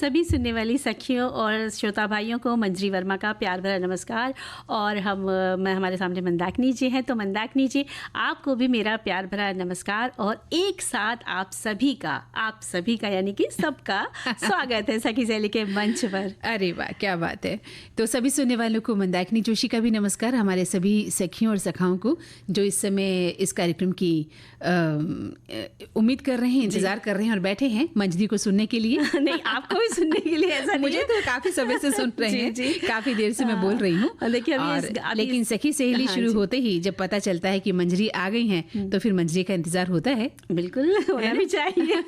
सभी सुनने वाली सखियों और श्रोता भाइयों को मंजरी वर्मा का प्यार भरा नमस्कार। और हमारे सामने मंदाकिनी जी हैं, तो मंदाकिनी जी आपको भी मेरा प्यार भरा नमस्कार और एक साथ आप सभी का यानी कि सबका स्वागत है सखी सहेली के मंच पर। अरे वाह, क्या बात है। तो सभी सुनने वालों को मंदाकिनी जोशी का भी नमस्कार, हमारे सभी सखियों और सखाओं को जो इस समय इस कार्यक्रम की उम्मीद कर रहे हैं, इंतजार कर रहे हैं और बैठे हैं मंजरी को सुनने के लिए। नहीं, आपको भी सुनने के लिए ऐसा मुझे तो काफी समय से सुन रहे हैं जी। काफी देर से मैं बोल रही हूँ। लेकिन सखी सहेली शुरू होते ही जब पता चलता है कि मंजरी आ गई हैं तो फिर मंजरी का इंतजार होता है। बिल्कुल होना भी चाहिए।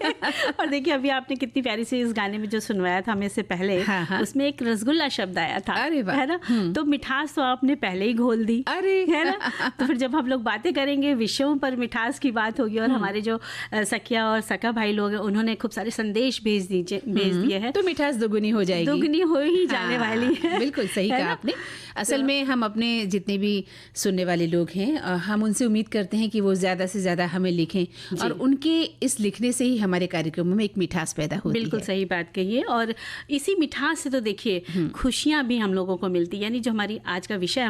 और देखिए अभी आपने कितनी प्यारी सी इस गाने में जो सुनवाया था हमें से पहले, उसमें एक रसगुल्ला शब्द आया था, है ना। तो मिठास तो आपने पहले ही घोल दी, अरे है ना। तो फिर जब हम लोग बातें करेंगे विषयों पर, मिठास की बात होगी और हमारे जो सखिया और सखा भाई लोग हैं उन्होंने खूब सारे संदेश भेज दिए हैं, तो मिठास दोगुनी हो जाएगी, दोगुनी हो ही जाने वाली है। बिल्कुल सही कहा आपने। असल में हम अपने जितने भी सुनने वाले लोग हैं हम उनसे उम्मीद करते हैं कि वो ज़्यादा से ज़्यादा हमें लिखें और उनके इस लिखने से ही हमारे कार्यक्रमों में एक मिठास पैदा होती है। बिल्कुल सही बात कही है। और इसी मिठास से तो देखिए खुशियाँ भी हम लोगों को मिलती, यानी जो हमारा आज का विषय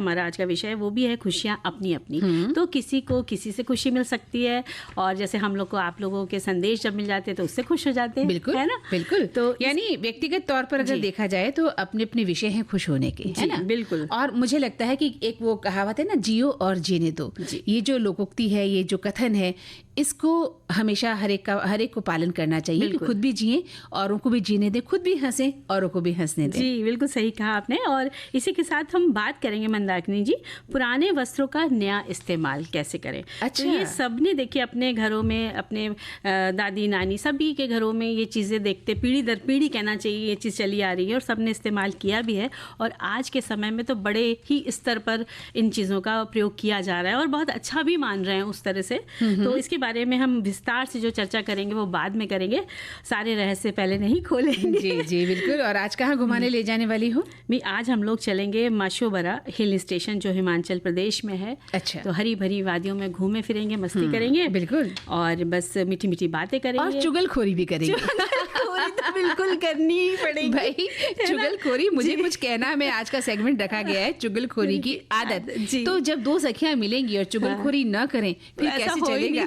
है वो भी है खुशियाँ अपनी अपनी। तो किसी को किसी से खुशी मिल सकती है और जैसे हम लोग को आप लोगों के संदेश जब मिल जाते हैं तो उससे खुश हो जाते हैं। बिल्कुल, है ना। बिल्कुल। तो यानी व्यक्तिगत तौर पर अगर देखा जाए तो अपने अपने विषय हैं खुश होने के, है ना। बिल्कुल। और मुझे लगता है कि एक वो कहावत है ना, जियो और जीने दो, ये जो लोकोक्ति है, ये जो कथन है, इसको हमेशा हर एक को पालन करना चाहिए कि खुद भी जिए, औरों को भी जीने दें, खुद भी हंसें, औरों को भी हंसने दें। जी बिल्कुल सही कहा आपने। और इसी के साथ हम बात करेंगे मंदाकिनी जी, पुराने वस्त्रों का नया इस्तेमाल कैसे करें। अच्छा। तो ये सबने देखिए अपने घरों में, अपने दादी नानी सभी के घरों में ये चीज़ें देखते पीढ़ी दर पीढ़ी कहना चाहिए ये चीज़ चली आ रही है और सबने इस्तेमाल किया भी है। और आज के समय में तो बड़े ही स्तर पर इन चीज़ों का प्रयोग किया जा रहा है और बहुत अच्छा भी मान रहे हैं उस तरह से। तो इसके बारे में हम विस्तार से जो चर्चा करेंगे वो बाद में करेंगे, सारे रहस्य पहले नहीं खोलेंगे। जी जी बिल्कुल। और आज कहाँ घुमाने ले जाने वाली हो? आज हम लोग चलेंगे माशोबरा हिल स्टेशन जो हिमाचल प्रदेश में है। अच्छा। तो हरी भरी वादियों में घूमे फिरेंगे, मस्ती करेंगे। बिल्कुल। और बस मीठी मीठी बातें करेंगे और चुगलखोरी भी करेंगे। चुगलखोरी तो बिल्कुल करनी ही पड़ेगी भाई, चुगलखोरी। मुझे कुछ कहना में आज का सेगमेंट रखा गया है चुगलखोरी की आदत। तो जब दो सखियां मिलेंगी और चुगलखोरी न करें फिर कैसे चलेगा।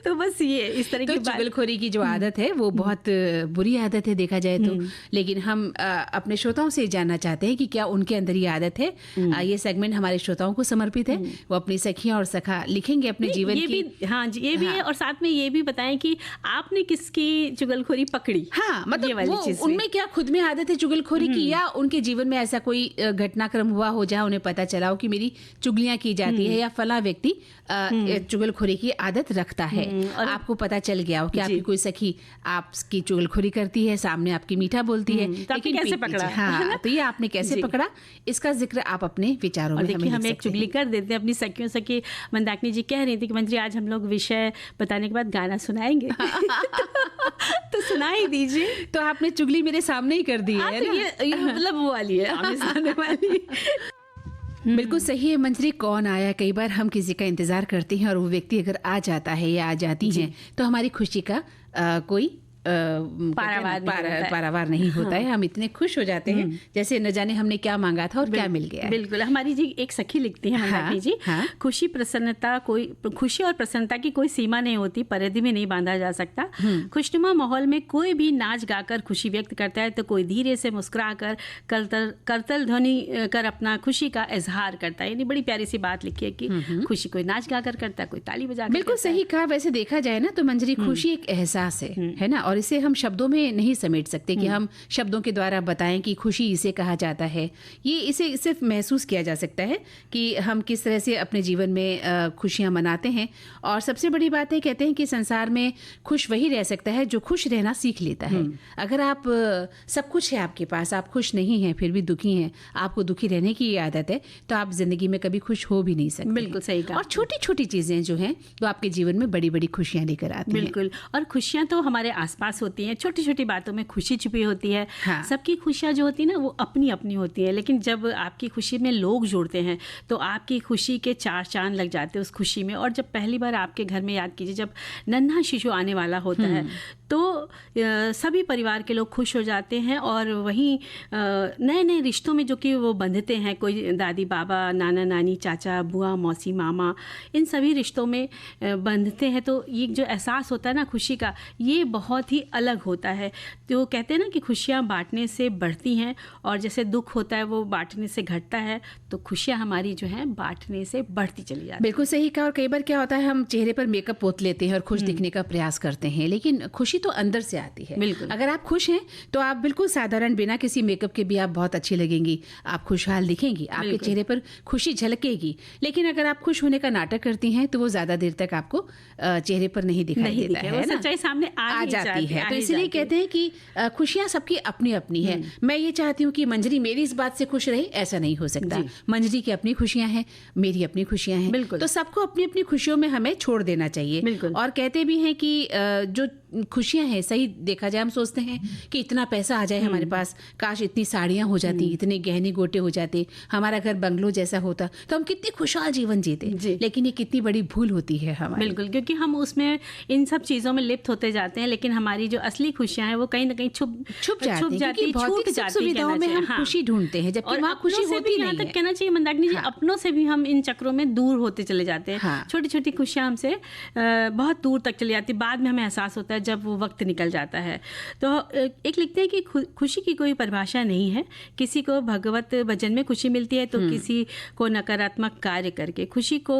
तो बस ये इस तरह की चुगलखोरी की जो आदत है वो बहुत बुरी आदत है देखा जाए तो। लेकिन हम अपने श्रोताओं से जानना चाहते हैं कि क्या उनके अंदर ये आदत है। ये सेगमेंट हमारे श्रोताओं को समर्पित है। वो अपनी सखियां और सखा लिखेंगे अपने जीवन की। हाँ जी, ये भी है। और साथ में ये भी बताएं कि आपने किसकी चुगलखोरी पकड़ी। हाँ, मतलब उनमें क्या खुद में आदत है चुगलखोरी की, या उनके जीवन में ऐसा कोई घटनाक्रम हुआ हो जहाँ उन्हें पता चला हो कि मेरी चुगलियां की जाती है या फला व्यक्ति चुगलखोरी की आदत रखता है। और आपको पता चल गया हो कि आपकी कोई सखी आपकी चुगलखोरी करती है, सामने आपकी मीठा बोलती है, लेकिन कैसे पकड़ा। हाँ, तो ये आपने कैसे पकड़ा, इसका जिक्र आप अपने विचारों में हमें हम एक चुगली कर देते हैं अपनी सखियों से कि मंदाकिनी जी कह रही थी कि मंजरी आज हम लोग विषय बताने के बाद गाना सुनाएंगे। तो सुना ही दीजिए। तो आपने चुगली मेरे सामने ही कर दी है। तो ये मतलब वो वाली है, आमने सामने वाली। बिल्कुल सही है मंजरी। कौन आया, कई बार हम किसी का इंतजार करते हैं और वो व्यक्ति अगर आ जाता है या आ जाती है तो हमारी खुशी का कोई पारावार नहीं होता है। हम इतने खुश हो जाते हैं जैसे न जाने हमने क्या मांगा था और क्या मिल गया। बिल्कुल। हमारी जी एक सखी लिखती है मंदाकिनी जी, खुशी और प्रसन्नता की कोई सीमा नहीं होती, परिधि में नहीं बांधा जा सकता। खुशनुमा माहौल में कोई भी नाच गाकर खुशी व्यक्त करता है तो कोई धीरे से मुस्कुरा कर करतल ध्वनि कर अपना खुशी का इजहार करता है। यानी बड़ी प्यारी सी बात लिखी है कि खुशी कोई नाच गाकर करता है, कोई ताली बजा। बिल्कुल सही कहा। वैसे देखा जाए ना तो मंजरी खुशी एक एहसास है ना, और इसे हम शब्दों में नहीं समेट सकते कि हम शब्दों के द्वारा बताएं कि खुशी इसे कहा जाता है। ये इसे सिर्फ महसूस किया जा सकता है कि हम किस तरह से अपने जीवन में खुशियां मनाते हैं। और सबसे बड़ी बात है, कहते हैं कि संसार में खुश वही रह सकता है जो खुश रहना सीख लेता है। अगर आप सब कुछ है आपके पास, आप खुश नहीं हैं फिर भी दुखी हैं, आपको दुखी रहने की आदत है, तो आप जिंदगी में कभी खुश हो भी नहीं सकते। बिल्कुल सही कहा। और छोटी छोटी चीजें जो हैं वो आपके जीवन में बड़ी बड़ी खुशियां लेकर आती हैं। बिल्कुल। और खुशियां तो हमारे आसपास एहसास होती हैं, छोटी छोटी बातों में खुशी छुपी होती है। हाँ। सबकी खुशियाँ जो होती है ना वो अपनी अपनी होती है, लेकिन जब आपकी खुशी में लोग जुड़ते हैं तो आपकी खुशी के 4 चांद लग जाते हैं उस खुशी में। और जब पहली बार आपके घर में, याद कीजिए, जब नन्हा शिशु आने वाला होता है तो सभी परिवार के लोग खुश हो जाते हैं। और वहीं नए नए रिश्तों में जो कि वो बंधते हैं, कोई दादी बाबा, नाना नानी, चाचा बुआ, मौसी मामा, इन सभी रिश्तों में बंधते हैं, तो ये जो एहसास होता है ना खुशी का, ये बहुत ही अलग होता है। तो कहते हैं ना कि खुशियाँ बांटने से बढ़ती हैं और जैसे दुख होता है वो बांटने से घटता है, तो खुशियाँ हमारी जो हैं बांटने से बढ़ती चली जाती है। बिल्कुल सही कहा। और कई बार क्या होता है, हम चेहरे पर मेकअप पोत लेते हैं और खुश दिखने का प्रयास करते हैं, लेकिन खुशी तो अंदर से आती है। बिल्कुल। अगर आप खुश हैं तो आप बिल्कुल साधारण बिना किसी मेकअप के भी आप बहुत अच्छी लगेंगी, आप खुशहाल दिखेंगी, आपके चेहरे पर खुशी झलकेगी। लेकिन अगर आप खुश होने का नाटक करती हैं तो वो ज्यादा देर तक आपको चेहरे पर नहीं दिखाई देता है ना, सच्चाई सामने आ जाती है। तो इसलिए कहते हैं कि खुशियां सबकी अपनी अपनी है। मैं ये चाहती हूँ कि मंजरी मेरी इस बात से खुश रहे, ऐसा नहीं हो सकता। मंजरी की अपनी खुशियां हैं, मेरी अपनी खुशियां हैं, तो सबको अपनी अपनी खुशियों में हमें छोड़ देना चाहिए। और कहते भी हैं कि जो खुशियां हैं, सही देखा जाए हम सोचते हैं कि इतना पैसा आ जाए हमारे पास, काश इतनी साड़ियां हो जाती, इतने गहने गोटे हो जाते, हमारा घर बंगलो जैसा होता, तो हम कितनी खुशहाल जीवन जीते। लेकिन ये कितनी बड़ी भूल होती है हमारी। बिल्कुल, क्योंकि हम उसमें इन सब चीज़ों में लिप्त होते जाते हैं, लेकिन हमारी जो असली खुशियां हैं वो कहीं ना कहीं छुप जाती है। भौतिक सुविधाओं में हम खुशी ढूंढते हैं, जबकि वहाँ खुशी होती नहीं है। तक कहना चाहिए मंदाकिनी जी, अपनों से भी हम इन चक्रों में दूर होते चले जाते हैं। छोटी छोटी खुशियां हमसे बहुत दूर तक चली जाती, बाद में हमें एहसास होता है जब वो वक्त निकल जाता है। तो एक लिखते हैं कि खुशी की कोई परिभाषा नहीं है, किसी को भगवत भजन में खुशी मिलती है तो किसी को नकारात्मक कार्य करके। खुशी को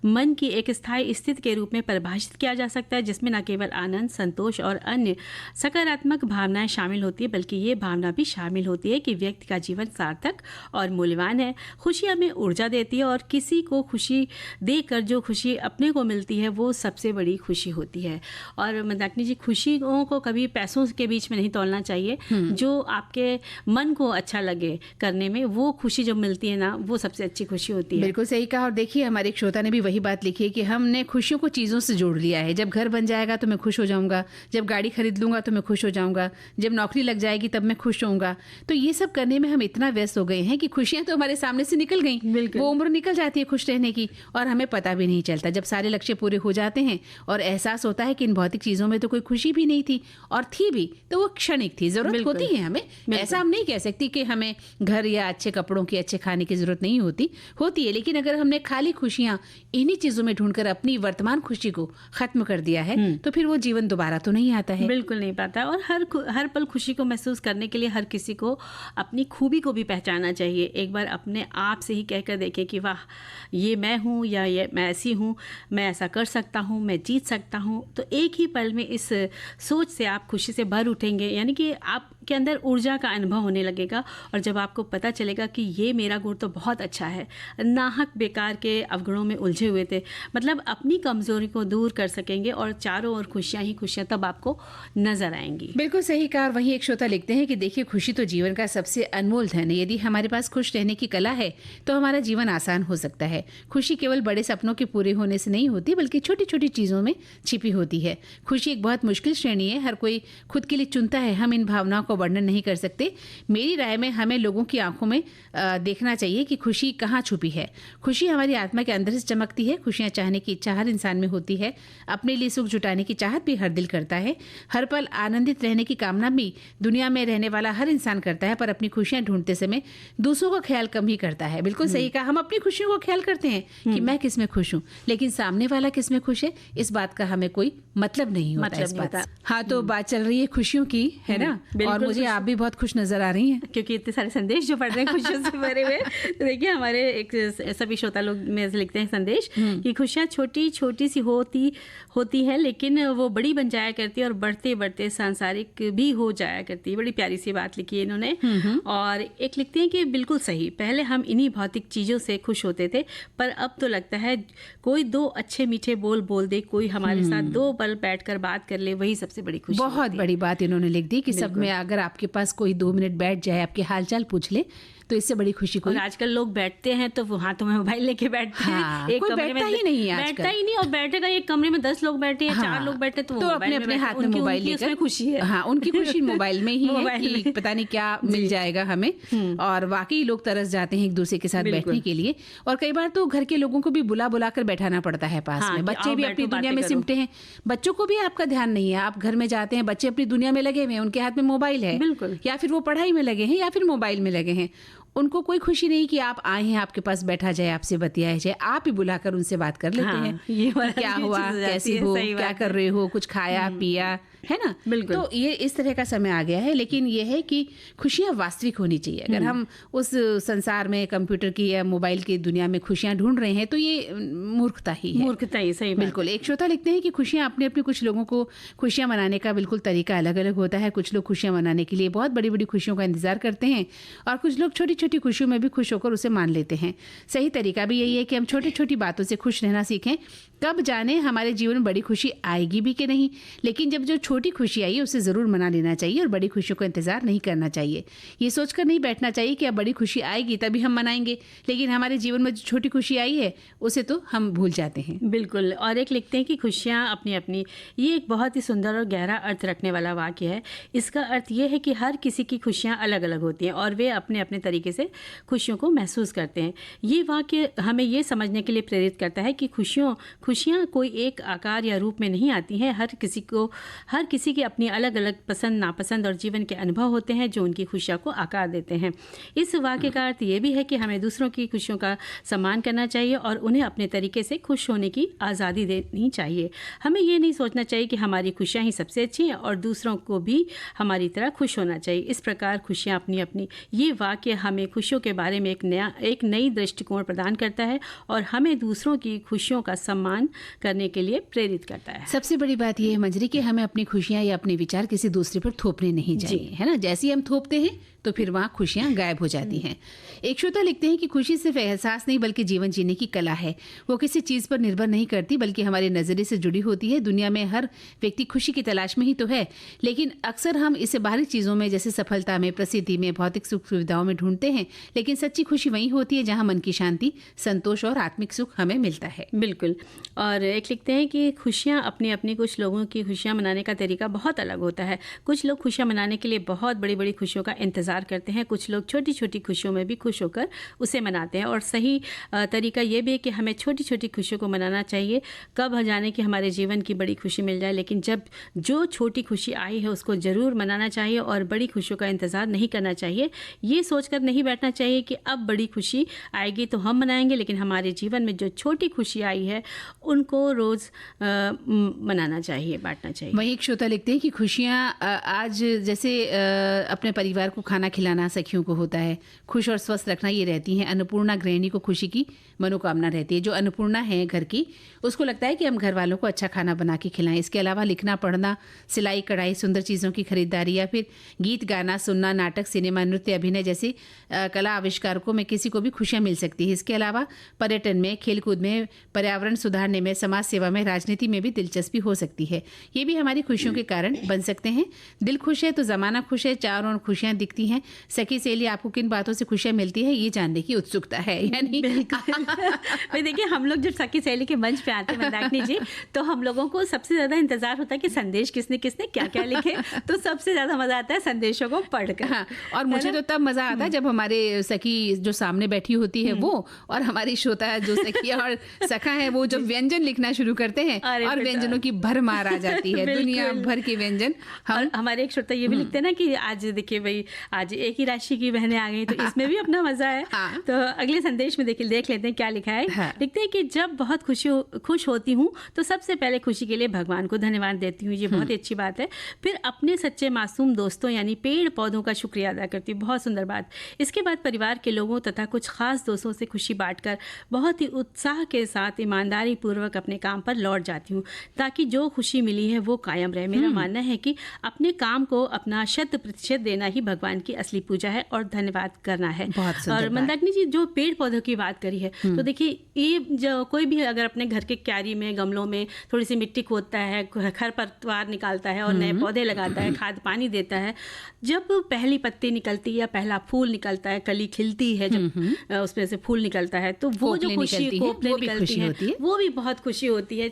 मन की एक स्थायी स्थिति के रूप में परिभाषित किया जा सकता है, जिसमें न केवल आनंद, संतोष और अन्य सकारात्मक भावनाएं शामिल होती है, बल्कि ये भावना भी शामिल होती है कि व्यक्ति का जीवन सार्थक और मूल्यवान है। खुशी हमें ऊर्जा देती है और किसी को खुशी देकर जो खुशी अपने को मिलती है वो सबसे बड़ी खुशी होती है। और मंदाकिनी जी, खुशियों को कभी पैसों के बीच में नहीं तोलना चाहिए। जो आपके मन को अच्छा लगे करने में, वो खुशी जो मिलती है ना, वो सबसे अच्छी खुशी होती है। बिल्कुल सही कहा। और देखिए, हमारे एक श्रोता ने भी वही बात लिखी है कि हमने खुशियों को चीज़ों से जोड़ लिया है। जब घर बन जाएगा तो मैं खुश हो जाऊंगा, जब गाड़ी खरीद लूंगा तो मैं खुश हो जाऊंगा, जब नौकरी लग जाएगी तब मैं खुश होऊंगा। तो ये सब करने में हम इतना व्यस्त हो गए हैं कि खुशियां तो हमारे सामने से निकल गई, वो उम्र निकल जाती है खुश रहने की, और हमें पता भी नहीं चलता। जब सारे लक्ष्य पूरे हो जाते हैं और एहसास होता है कि इन भौतिक चीज़ों में तो कोई खुशी भी नहीं थी, और थी भी तो वो क्षणिक थी। जरूरत होती है हमें, ऐसा हम नहीं कह सकती कि हमें घर या अच्छे कपड़ों की, अच्छे खाने की जरूरत नहीं होती है। लेकिन अगर हमने खाली खुशियां इन्हीं चीजों में ढूंढकर अपनी वर्तमान खुशी को खत्म कर दिया है तो फिर वो जीवन दोबारा तो नहीं आता है। बिल्कुल नहीं पाता। और हर पल खुशी को महसूस करने के लिए हर किसी को अपनी खूबी को भी पहचानना चाहिए। एक बार अपने आप से ही कहकर देखें कि वाह, ये मैं हूँ, या ये मैं ऐसी हूँ, मैं ऐसा कर सकता हूँ, मैं जीत सकता हूँ। तो एक ही पल में इस सोच से आप खुशी से भर उठेंगे, यानी कि आपके अंदर ऊर्जा का अनुभव होने लगेगा। और जब आपको पता चलेगा कि ये मेरा गुण तो बहुत अच्छा है, नाहक बेकार के अवगुणों में उलझे हुए थे, मतलब अपनी कमजोरी को दूर कर सकेंगे और चारों ओर खुशियां ही खुशियां तब आपको नजर आएंगी। बिल्कुल सही कहा। वहीं एक श्रोता लिखते हैं कि देखिए, खुशी तो जीवन का सबसे अनमोल धन है। यदि हमारे पास खुश रहने की कला है तो हमारा जीवन आसान हो सकता है। खुशी केवल बड़े सपनों के पूरे होने से नहीं होती, बल्कि छोटी छोटी चीजों में छिपी होती है। खुशी एक बहुत मुश्किल श्रेणी है, हर कोई खुद के लिए चुनता है। हम इन भावनाओं को वर्णन नहीं कर सकते। मेरी राय में हमें लोगों की आंखों में देखना चाहिए कि खुशी कहाँ छुपी है। खुशी हमारी आत्मा के अंदर से चमकती है। खुशियाँ चाहने की इच्छा हर इंसान में होती है। अपने लिए सुख जुटाने की चाहत भी हर दिल करता है। हर पल आनंदित रहने की कामना भी दुनिया में रहने वाला हर इंसान करता है, पर अपनी खुशियाँ ढूंढते समय दूसरों का ख्याल कम ही करता है। बिल्कुल सही कहा। हम अपनी खुशियों को ख्याल करते हैं कि मैं किस में खुश हूँ, लेकिन सामने वाला किस में खुश है इस बात का हमें कोई मतलब नहीं होता इस बात। हाँ, तो बात चल रही है खुशियों की, है ना, और मुझे आप भी बहुत खुश नजर आ रही हैं क्योंकि इतने सारे संदेश जो पढ़ रहे हैं खुशियों से भरे हुए। तो देखिए, हमारे एक सभी श्रोता लोग में से लिखते हैं संदेश कि खुशियाँ छोटी छोटी सी होती है, लेकिन वो बड़ी बन जाया करती है और बढ़ते बढ़ते सांसारिक भी हो जाया करती है। बड़ी प्यारी सी बात लिखी है इन्होंने। और एक लिखते हैं कि बिल्कुल सही, पहले हम इन्हीं भौतिक चीज़ों से खुश होते थे, पर अब तो लगता है कोई दो अच्छे मीठे बोल दे, कोई हमारे साथ 2 पल बैठकर बात कर ले, वही सबसे बड़ी खुशी। बहुत बड़ी बात इन्होंने लिख दी कि सब में अगर आपके पास कोई 2 मिनट बैठ जाए, आपके हालचाल पूछ ले, तो इससे बड़ी खुशी कोई। और आजकल लोग बैठते हैं तो हाथों में मोबाइल लेके बैठते हैं। एक कोई बैठता ही नहीं है, बैठता ही नहीं। और बैठेगा एक कमरे में 10 लोग बैठे हैं, 4 लोग बैठे, तो अपने अपने हाथ में मोबाइल उनकी उसमें लेकर खुशी है। हाँ, उनकी खुशी मोबाइल में ही है मोबाइल कि में। पता नहीं क्या मिल जाएगा हमें, और वाकई लोग तरस जाते हैं एक दूसरे के साथ बिल्कुल। बैठने के लिए। और कई बार तो घर के लोगों को भी बुला बुला कर बैठाना पड़ता है पास हाँ, में। कि बच्चे आओ भी बैठो, अपनी दुनिया बातें में करो। सिमटे हैं, बच्चों को भी आपका ध्यान नहीं है। आप घर में जाते हैं, बच्चे अपनी दुनिया में लगे हुए हैं, उनके हाथ में मोबाइल है, बिल्कुल। या फिर वो पढ़ाई में लगे हैं या फिर मोबाइल में लगे हैं। उनको कोई खुशी नहीं कि आप आए हैं, आपके पास बैठा जाए, आपसे बतियाया जाए। आप ही बुलाकर उनसे बात कर लेते हाँ, हैं ये वाला क्या भी हुआ, चीज़ हो जाती कैसे है, हो, सही क्या बात कर है। रहे हो, कुछ खाया पिया, है ना। बिल्कुल। तो ये इस तरह का समय आ गया है। लेकिन ये है कि खुशियां वास्तविक होनी चाहिए। अगर हम उस संसार में कंप्यूटर की या मोबाइल की दुनिया में खुशियां ढूंढ रहे हैं तो ये मूर्खता ही है। मूर्खता ही, सही बात। बिल्कुल। एक श्रोता लिखते हैं कि खुशियां अपने अपने, कुछ लोगों को खुशियां मनाने का बिल्कुल तरीका अलग अलग होता है। कुछ लोग खुशियां मनाने के लिए बहुत बड़ी बड़ी खुशियों का इंतजार करते हैं, और कुछ लोग छोटी छोटी खुशियों में भी खुश होकर उसे मान लेते हैं। सही तरीका भी यही है कि हम छोटी छोटी बातों से खुश रहना सीखें। कब जाने हमारे जीवन में बड़ी खुशी आएगी भी कि नहीं, लेकिन जब जो छोटी खुशी आई है उसे ज़रूर मना लेना चाहिए और बड़ी खुशियों का इंतज़ार नहीं करना चाहिए। ये सोचकर नहीं बैठना चाहिए कि अब बड़ी खुशी आएगी तभी हम मनाएंगे, लेकिन हमारे जीवन में जो छोटी खुशी आई है उसे तो हम भूल जाते हैं। बिल्कुल। और एक लिखते हैं कि खुशियाँ अपनी अपनी, ये एक बहुत ही सुंदर और गहरा अर्थ रखने वाला वाक्य है। इसका अर्थ ये है कि हर किसी की खुशियाँ अलग अलग होती हैं और वे अपने अपने तरीके से खुशियों को महसूस करते हैं। ये वाक्य हमें ये समझने के लिए प्रेरित करता है कि खुशियाँ कोई एक आकार या रूप में नहीं आती हैं। हर किसी की अपनी अलग अलग पसंद नापसंद और जीवन के अनुभव होते हैं जो उनकी खुशियों को आकार देते हैं। इस वाक्य का अर्थ ये भी है कि हमें दूसरों की खुशियों का सम्मान करना चाहिए और उन्हें अपने तरीके से खुश होने की आज़ादी देनी चाहिए। हमें ये नहीं सोचना चाहिए कि हमारी खुशियाँ ही सबसे अच्छी हैं और दूसरों को भी हमारी तरह खुश होना चाहिए। इस प्रकार खुशियाँ अपनी अपनी, ये वाक्य हमें खुशियों के बारे में एक नई दृष्टिकोण प्रदान करता है और हमें दूसरों की खुशियों का सम्मान करने के लिए प्रेरित करता है। सबसे बड़ी बात यह है मंजरी कि हमें अपनी खुशियां या अपने विचार किसी दूसरे पर थोपने नहीं चाहिए, है ना। जैसे ही हम थोपते हैं तो फिर वहाँ खुशियाँ गायब हो जाती हैं। एक श्रोता लिखते हैं कि खुशी सिर्फ एहसास नहीं बल्कि जीवन जीने की कला है। वो किसी चीज़ पर निर्भर नहीं करती बल्कि हमारे नज़रिए से जुड़ी होती है। दुनिया में हर व्यक्ति खुशी की तलाश में ही तो है, लेकिन अक्सर हम इसे बाहरी चीज़ों में जैसे सफलता में, प्रसिद्धि में, भौतिक सुख सुविधाओं में ढूंढते हैं। लेकिन सच्ची खुशी वहीं होती है जहाँ मन की शांति, संतोष और आत्मिक सुख हमें मिलता है। बिल्कुल। और एक लिखते हैं कि खुशियाँ अपनी अपनी, कुछ लोगों की खुशियाँ मनाने का तरीका बहुत अलग होता है। कुछ लोग खुशियाँ मनाने के लिए बहुत बड़ी बड़ी खुशियों का इंतजार करते हैं, कुछ लोग छोटी छोटी खुशियों में भी खुश होकर उसे मनाते हैं। और सही तरीका ये भी है कि हमें छोटी छोटी खुशियों को मनाना चाहिए। कब जाने कि हमारे जीवन की बड़ी खुशी मिल जाए, लेकिन जब जो छोटी खुशी आई है उसको ज़रूर मनाना चाहिए और बड़ी खुशियों का इंतज़ार नहीं करना चाहिए। ये सोचकर नहीं बैठना चाहिए कि अब बड़ी खुशी आएगी तो हम मनाएंगे, लेकिन हमारे जीवन में जो छोटी खुशी आई है उनको रोज़ मनाना चाहिए, बांटना चाहिए। वहीं एक श्रोता लिखते हैं कि खुशियाँ आज जैसे अपने परिवार को खाना खिलाना सखियों को होता है, खुश और स्वस्थ रखना ये रहती हैं। अन्नपूर्णा गृहिणी को खुशी की मनोकामना रहती है। जो अन्नपूर्णा है घर की, उसको लगता है कि हम घर वालों को अच्छा खाना बना के खिलाएं। इसके अलावा लिखना, पढ़ना, सिलाई कढ़ाई, सुंदर चीज़ों की खरीदारी या फिर गीत गाना, सुनना, नाटक, सिनेमा, नृत्य, अभिनय जैसे कला आविष्कारकों में किसी को भी खुशियाँ मिल सकती है। इसके अलावा पर्यटन में, खेलकूद में, पर्यावरण सुधारने में, समाज सेवा में, राजनीति में भी दिलचस्पी हो सकती है। ये भी हमारी खुशियों के कारण बन सकते हैं। दिल खुश है तो ज़माना खुश है, चारों ओर खुशियाँ दिखती हैं। सखी सहेली आपको किन बातों से खुशियाँ मिलती है ये जानने की उत्सुकता है। यानी भाई देखिए, हम लोग जब सखी सहेली के मंच पे आते हैं मंदाकिनी जी, तो हम लोगों को सबसे ज़्यादा इंतजार होता है कि संदेश किसने किसने क्या क्या लिखे। तो सबसे ज़्यादा मज़ा आता है संदेशों को पढ़कर। हाँ, और मुझे तो तब मज़ा आता है जब हमारे सखी जो सामने बैठी होती है वो, और हमारी श्रोता जो सखी और सखा है वो जब व्यंजन लिखना शुरू करते हैं और व्यंजनों की भरमार आ जाती है, दुनिया भर के व्यंजन। और हमारे एक श्रोता ये भी लिखते हैं ना कि आज देखिए भाई, आज एक ही राशि की बहनें आ गई, तो इसमें भी अपना मजा है। तो अगले संदेश में देख लेते हैं क्या लिखा है। लिखते हैं कि जब बहुत खुश होती हूँ तो सबसे पहले खुशी के लिए भगवान को धन्यवाद देती हूँ। ये बहुत ही अच्छी बात है। फिर अपने सच्चे मासूम दोस्तों यानी पेड़ पौधों का शुक्रिया अदा करती हूँ। बहुत सुंदर बात। इसके बाद परिवार के लोगों तथा कुछ खास दोस्तों से खुशी बांटकर बहुत ही उत्साह के साथ ईमानदारी पूर्वक अपने काम पर लौट जाती हूँ ताकि जो खुशी मिली है वो कायम रहे। मेरा मानना है कि अपने काम को अपना 100% देना ही भगवान की असली पूजा है और धन्यवाद करना है। और मंदाकिनी जी जो पेड़ पौधों की बात करी है, तो देखिए ये जो कोई भी अगर अपने घर के क्यारी में, गमलों में थोड़ी सी मिट्टी खोदता है, खरपतवार निकालता है और नए पौधे लगाता है, खाद पानी देता है, जब पहली पत्ती निकलती है या पहला फूल निकलता है, कली खिलती है, जब उसमें से फूल निकलता है, तो वो जो खुशी कोपले निकलती है वो भी बहुत खुशी होती है।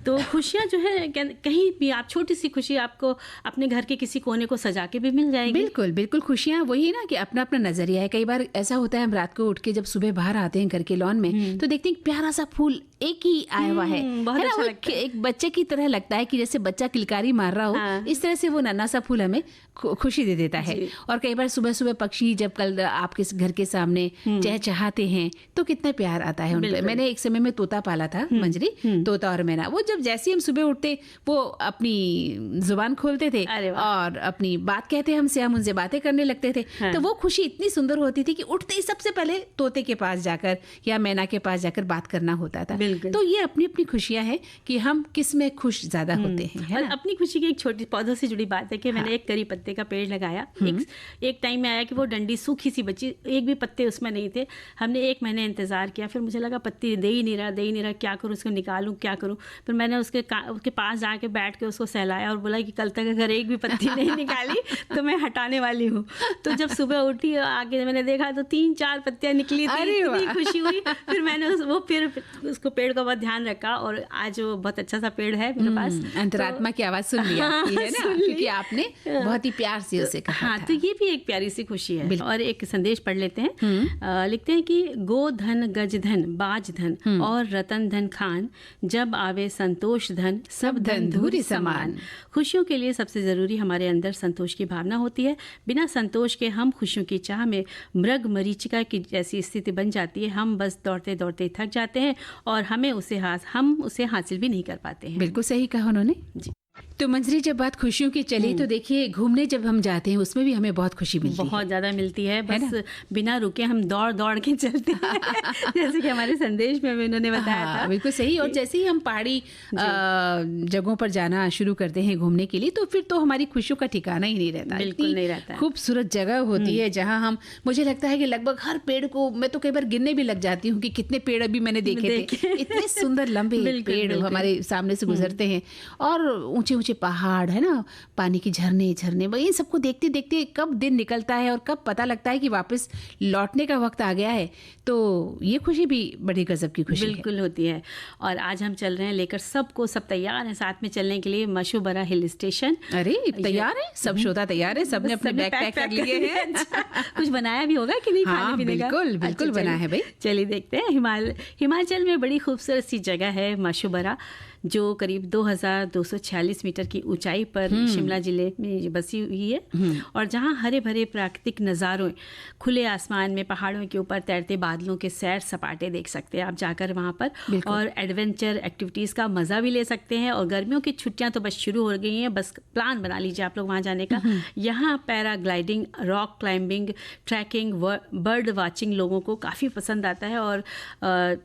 तो खुशियाँ जो है कहीं भी आप छोटी सी खुशी आपको अपने घर के किसी कोने को सजा के भी मिल जाएगी। बिल्कुल बिल्कुल, खुशियाँ वही ना कि अपना अपना नजरिया है। कई बार ऐसा होता है हम रात को उठ के जब सुबह बाहर आते हैं घर के लॉन में तो देखते हैं प्यारा सा फूल एक ही आया हुआ है, बहुत है ना, अच्छा वो लगता है। एक बच्चे की तरह लगता है कि जैसे बच्चा किलकारी मार रहा हो। हाँ। इस तरह से वो नन्हा सा फूल हमें खुशी दे देता है। जी। और कई बार सुबह सुबह पक्षी जब कल आपके घर के सामने चहचहाते हैं तो कितना प्यार आता है उन पे। बिल्कुल। मैंने एक समय में तोता पाला था, मंजरी, तोता और मैना। वो जब जैसे ही हम सुबह उठते वो अपनी जुबान खोलते थे अरे वाह। और अपनी बात कहते हमसे, हम उनसे बातें करने लगते थे। हाँ। तो वो खुशी इतनी सुंदर होती थी कि उठते ही सबसे पहले तोते के पास जाकर या मैना के पास जाकर बात करना होता था। बिल्कुल। तो ये अपनी अपनी खुशियां हैं कि हम किस में खुश ज्यादा होते हैं, है और ना? अपनी खुशी की एक छोटी पौधों से जुड़ी बात है कि मैंने एक करी पत्ते का पेड़ लगाया। एक टाइम में आया कि वो डंडी सूखी सी बची, एक भी पत्ते उसमें नहीं थे। हमने 1 महीने इंतजार किया, फिर मुझे लगा पत्ती दे ही नहीं रहा, क्या करूँ, उसको निकालूं, क्या करूँ। फिर मैंने उसके पास जाके बैठ के उसको सहलाया और बोला कि कल तक अगर एक भी पत्ती नहीं निकाली तो मैं हटाने वाली हूँ। तो जब सुबह उठी आगे मैंने देखा तो 3-4 पत्तियां निकली थी, अरे इतनी वाह। खुशी हुई। फिर मैंने फिर उसको पेड़ का बहुत ध्यान रखा और आज वो बहुत अच्छा सा पेड़ है मेरे पास। अंतरात्मा की आवाज सुन ली आपकी, है ना, सुन ली। क्योंकि आपने बहुत ही प्यार से उसे कहा हाँ, था। तो ये भी एक प्यारी सी खुशी है। और एक संदेश पढ़ लेते हैं। लिखते हैं कि गो धन गज धन बाज धन और रतन धन खान, जब आवे संतोष धन सब धन धूरी समान। खुशियों के लिए सबसे जरूरी हमारे अंदर संतोष की भावना होती है। बिना संतोष के हम खुशियों की चाह में मृग मरीचिका की जैसी स्थिति बन जाती है। हम बस दौड़ते दौड़ते थक जाते हैं और हम उसे हासिल भी नहीं कर पाते हैं। बिल्कुल सही कहा उन्होंने जी। तो मंजरी, जब बात खुशियों की चली तो देखिए घूमने जब हम जाते हैं उसमें भी हमें बहुत खुशी मिलती है। बहुत ज़्यादा मिलती है। बस बिना रुके हम दौड़ दौड़ के चलते हैं जैसे कि हमारे संदेश में भी उन्होंने बताया था। बिल्कुल सही। और जैसे ही हम पहाड़ी जगहों पर जाना शुरू करते हैं घूमने के लिए तो फिर तो हमारी खुशियों का ठिकाना ही नहीं रहता। बिल्कुल इतनी नहीं रहता है। खूबसूरत जगह होती है जहाँ हम, मुझे लगता है कि लगभग हर पेड़ को मैं तो कई बार गिनने भी लग जाती हूँ कि कितने पेड़ अभी मैंने देखे थे। इतने सुंदर लंबे पेड़ हमारे सामने से गुजरते हैं और ऊंचे ऊंचे पहाड़, है ना, पानी की झरने, इन सबको देखते देखते कब दिन निकलता है और कब पता लगता है कि वापस लौटने का वक्त आ गया है। तो ये खुशी भी बड़ी गजब की खुशी बिल्कुल होती है। और आज हम चल रहे हैं लेकर सबको, सब तैयार हैं साथ में चलने के लिए मशोबरा हिल स्टेशन। अरे तैयार है, सब श्रोता तैयार है, सबने अपने बैग पैक कर लिए हैं। अच्छा, कुछ बनाया भी होगा कि नहीं खाने पीने का? बिल्कुल अच्छा, बना है भाई। चलिए देखते हैं। हिमाचल में बड़ी खूबसूरत सी जगह है मशोबरा, जो करीब 2246 मीटर की ऊंचाई पर शिमला जिले में बसी हुई है और जहां हरे भरे प्राकृतिक नज़ारों, खुले आसमान में पहाड़ों के ऊपर तैरते बादलों के सैर सपाटे देख सकते हैं आप जाकर वहां पर। और एडवेंचर एक्टिविटीज़ का मज़ा भी ले सकते हैं। और गर्मियों की छुट्टियां तो बस शुरू हो गई हैं, बस प्लान बना लीजिए आप लोग वहां जाने का। यहाँ paragliding, rock climbing, trekking, bird watching लोगों को काफ़ी पसंद आता है। और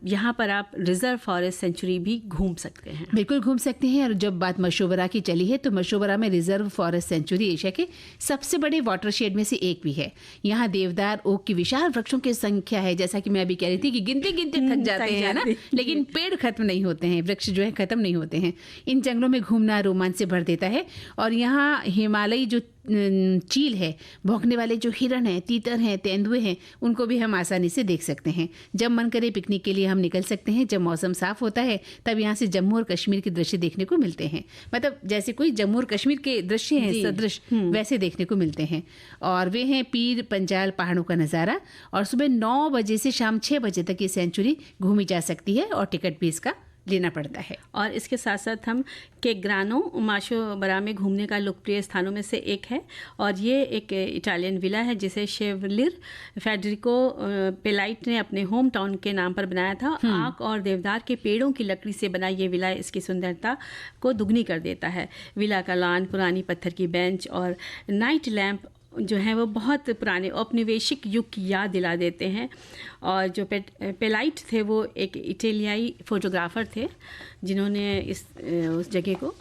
यहाँ पर आप रिजर्व फॉरेस्ट सेंचुरी भी घूम सकते हैं। बिल्कुल घूम सकते हैं। और जब बात मशोबरा की चली है तो मशोबरा में रिजर्व फॉरेस्ट सेंचुरी एशिया के सबसे बड़े वाटरशेड में से एक भी है। यहाँ देवदार, ओक की विशाल वृक्षों की संख्या है। जैसा कि मैं अभी कह रही थी कि गिनते गिनते थक जाते हैं ना, लेकिन पेड़ खत्म नहीं होते हैं, वृक्ष जो है खत्म नहीं होते हैं। इन जंगलों में घूमना रोमांच से भर देता है। और यहाँ हिमालयी जो चील है, भौंकने वाले जो हिरण हैं, तीतर हैं, तेंदुए हैं, उनको भी हम आसानी से देख सकते हैं। जब मन करे पिकनिक के लिए हम निकल सकते हैं। जब मौसम साफ होता है तब यहाँ से जम्मू और कश्मीर के दृश्य देखने को मिलते हैं। मतलब जैसे कोई जम्मू और कश्मीर के दृश्य हैं सदृश, वैसे देखने को मिलते हैं। और वे हैं पीर पंजाल पहाड़ों का नज़ारा। और सुबह 9 बजे से शाम 6 बजे तक ये सेंचुरी घूमी जा सकती है और टिकट भी इसका लेना पड़ता है। और इसके साथ साथ हम केग्रानो मशोबरा में घूमने का लोकप्रिय स्थानों में से एक है। और ये एक इटालियन विला है जिसे शेवलिर फेडरिको पेलाइट ने अपने होम टाउन के नाम पर बनाया था। आक और देवदार के पेड़ों की लकड़ी से बना ये विला इसकी सुंदरता को दुगनी कर देता है। विला का लॉन, पुरानी पत्थर की बेंच और नाइट लैंप जो है वो बहुत पुराने औपनिवेशिक युग की याद दिला देते हैं। और जो पेलाइट थे वो एक इटालियाई फोटोग्राफर थे जिन्होंने उस जगह को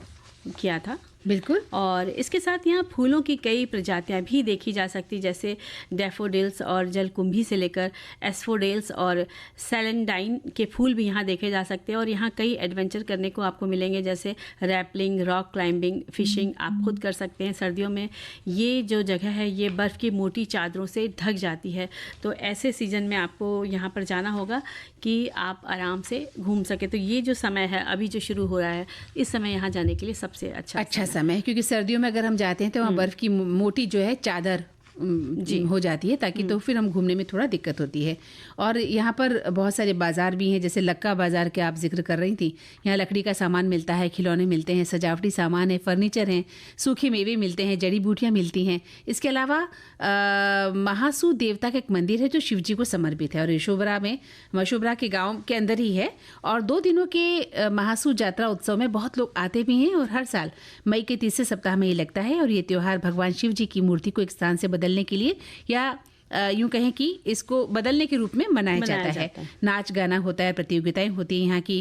किया था। बिल्कुल। और इसके साथ यहाँ फूलों की कई प्रजातियाँ भी देखी जा सकती, जैसे डैफोडिल्स और जलकुंभी से लेकर एस्फोडेल्स और सेलेंडाइन के फूल भी यहाँ देखे जा सकते हैं। और यहाँ कई एडवेंचर करने को आपको मिलेंगे, जैसे रैपलिंग, रॉक क्लाइंबिंग, फिशिंग आप खुद कर सकते हैं। सर्दियों में ये जो जगह है ये बर्फ़ की मोटी चादरों से ढक जाती है, तो ऐसे सीज़न में आपको यहाँ पर जाना होगा कि आप आराम से घूम सके। तो ये जो समय है अभी जो शुरू हो रहा है, इस समय यहाँ जाने के लिए सबसे अच्छा समय है, क्योंकि सर्दियों में अगर हम जाते हैं तो वहाँ बर्फ़ की मोटी जो है चादर जी हो जाती है, ताकि तो फिर हम घूमने में थोड़ा दिक्कत होती है। और यहाँ पर बहुत सारे बाज़ार भी हैं, जैसे लक्का बाज़ार के आप जिक्र कर रही थी। यहाँ लकड़ी का सामान मिलता है, खिलौने मिलते हैं, सजावटी सामान है, फर्नीचर हैं, सूखे मेवे मिलते हैं, जड़ी बूटियाँ मिलती हैं। इसके अलावा महासू देवता का एक मंदिर है जो शिव जी को समर्पित है, और यशोबरा में, मशोबरा के गाँव के अंदर ही है। और 2 दिनों के महासू यात्रा उत्सव में बहुत लोग आते भी हैं, और हर साल मई के तीसरे सप्ताह में ये लगता है। और ये त्यौहार भगवान शिव जी की मूर्ति को एक स्थान से बदलने के लिए, या यूं कहें कि इसको बदलने के रूप में मनाया जाता है। नाच गाना होता है, प्रतियोगिताएं होती हैं। यहाँ की